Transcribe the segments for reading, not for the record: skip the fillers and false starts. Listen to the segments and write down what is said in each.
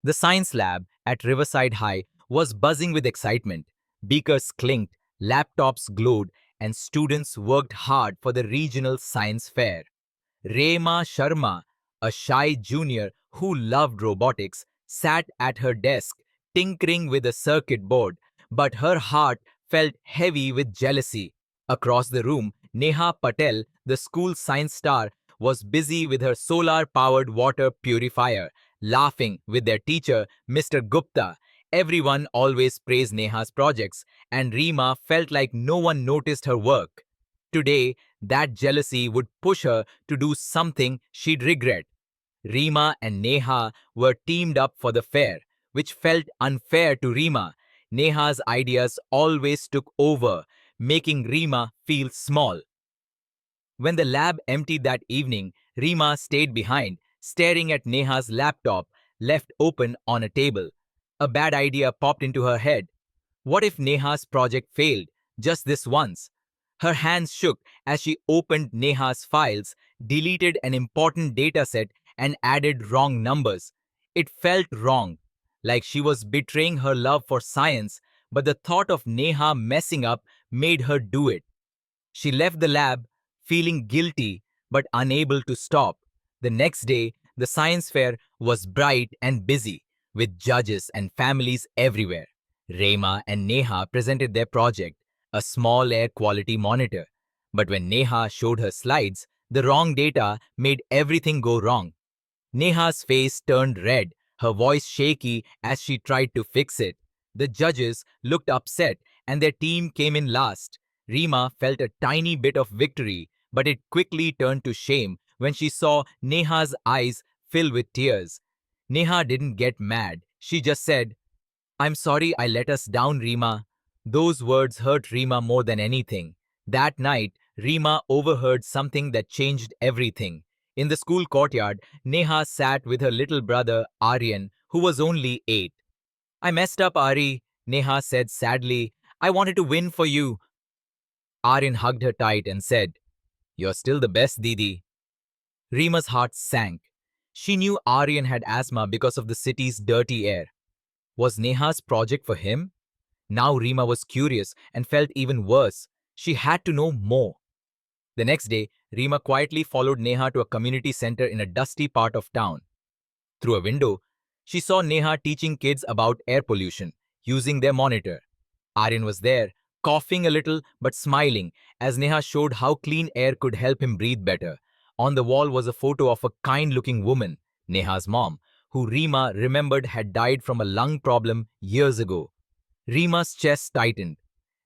The science lab at Riverside High was buzzing with excitement. Beakers clinked, laptops glowed, and students worked hard for the regional science fair. Reema Sharma, a shy junior who loved robotics, sat at her desk tinkering with a circuit board, but her heart felt heavy with jealousy. Across the room, Neha Patel, the school science star, was busy with her solar powered water purifier, laughing with their teacher, Mr. Gupta. Everyone always praised Neha's projects, and Reema felt like no one noticed her work. Today, that jealousy would push her to do something she'd regret. Reema and Neha were teamed up for the fair, which felt unfair to Reema. Neha's ideas always took over, making Reema feel small. When the lab emptied that evening, Reema stayed behind, staring at Neha's laptop left open on a table. A bad idea popped into her head. What if Neha's project failed, just this once? Her hands shook as she opened Neha's files, deleted an important dataset, and added wrong numbers. It felt wrong, like she was betraying her love for science, but the thought of Neha messing up made her do it. She left the lab, feeling guilty but unable to stop. The next day, the science fair was bright and busy, with judges and families everywhere. Reema and Neha presented their project, a small air quality monitor. But when Neha showed her slides, the wrong data made everything go wrong. Neha's face turned red, her voice shaky as she tried to fix it. The judges looked upset and their team came in last. Reema felt a tiny bit of victory, but it quickly turned to shame when she saw Neha's eyes fill with tears. Neha didn't get mad. She just said, "I'm sorry I let us down, Reema." Those words hurt Reema more than anything. That night, Reema overheard something that changed everything. In the school courtyard, Neha sat with her little brother, Aryan, who was only 8. "I messed up, Ari," Neha said sadly. "I wanted to win for you." Aryan hugged her tight and said, "You're still the best, Didi." Reema's heart sank. She knew Aryan had asthma because of the city's dirty air. Was Neha's project for him? Now Reema was curious and felt even worse. She had to know more. The next day, Reema quietly followed Neha to a community center in a dusty part of town. Through a window, she saw Neha teaching kids about air pollution, using their monitor. Aryan was there, coughing a little but smiling as Neha showed how clean air could help him breathe better. On the wall was a photo of a kind-looking woman, Neha's mom, who Reema remembered had died from a lung problem years ago. Reema's chest tightened.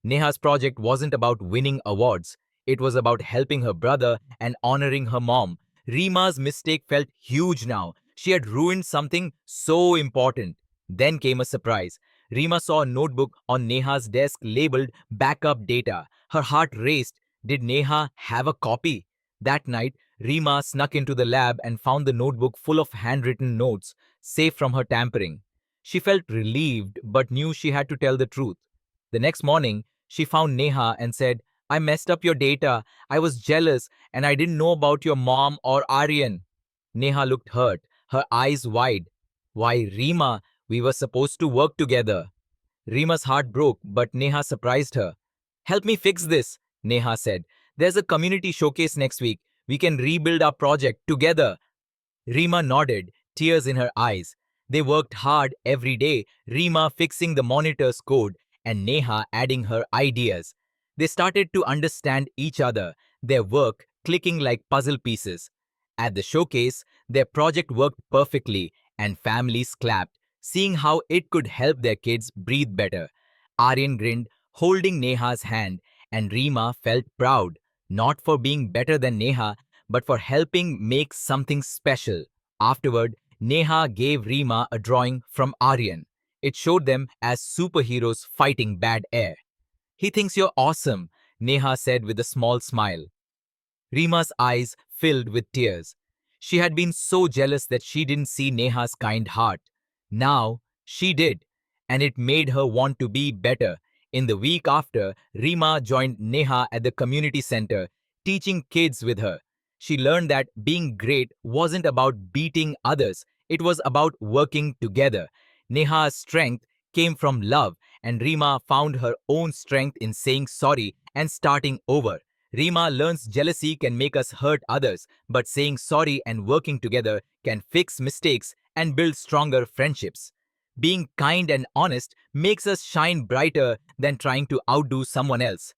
Neha's project wasn't about winning awards. It was about helping her brother and honoring her mom. Reema's mistake felt huge now. She had ruined something so important. Then came a surprise. Reema saw a notebook on Neha's desk labeled backup data. Her heart raced. Did Neha have a copy? That night, Reema snuck into the lab and found the notebook full of handwritten notes, safe from her tampering. She felt relieved but knew she had to tell the truth. The next morning, she found Neha and said, "I messed up your data. I was jealous and I didn't know about your mom or Aryan." Neha looked hurt, her eyes wide. "Why, Reema, we were supposed to work together." Reema's heart broke, but Neha surprised her. "Help me fix this," Neha said. "There's a community showcase next week. We can rebuild our project together." Reema nodded, tears in her eyes. They worked hard every day, Reema fixing the monitor's code and Neha adding her ideas. They started to understand each other, their work clicking like puzzle pieces. At the showcase, their project worked perfectly and families clapped, seeing how it could help their kids breathe better. Aryan grinned, holding Neha's hand, and Reema felt proud, not for being better than Neha, but for helping make something special. Afterward, Neha gave Reema a drawing from Aryan. It showed them as superheroes fighting bad air. "He thinks you're awesome," Neha said with a small smile. Reema's eyes filled with tears. She had been so jealous that she didn't see Neha's kind heart. Now, she did, and it made her want to be better. In the week after, Reema joined Neha at the community center, teaching kids with her. She learned that being great wasn't about beating others, It was about working together. Neha's strength came from love, and Reema found her own strength in saying sorry and starting over. Reema learns jealousy can make us hurt others, but saying sorry and working together can fix mistakes and build stronger friendships. Being kind and honest makes us shine brighter than trying to outdo someone else.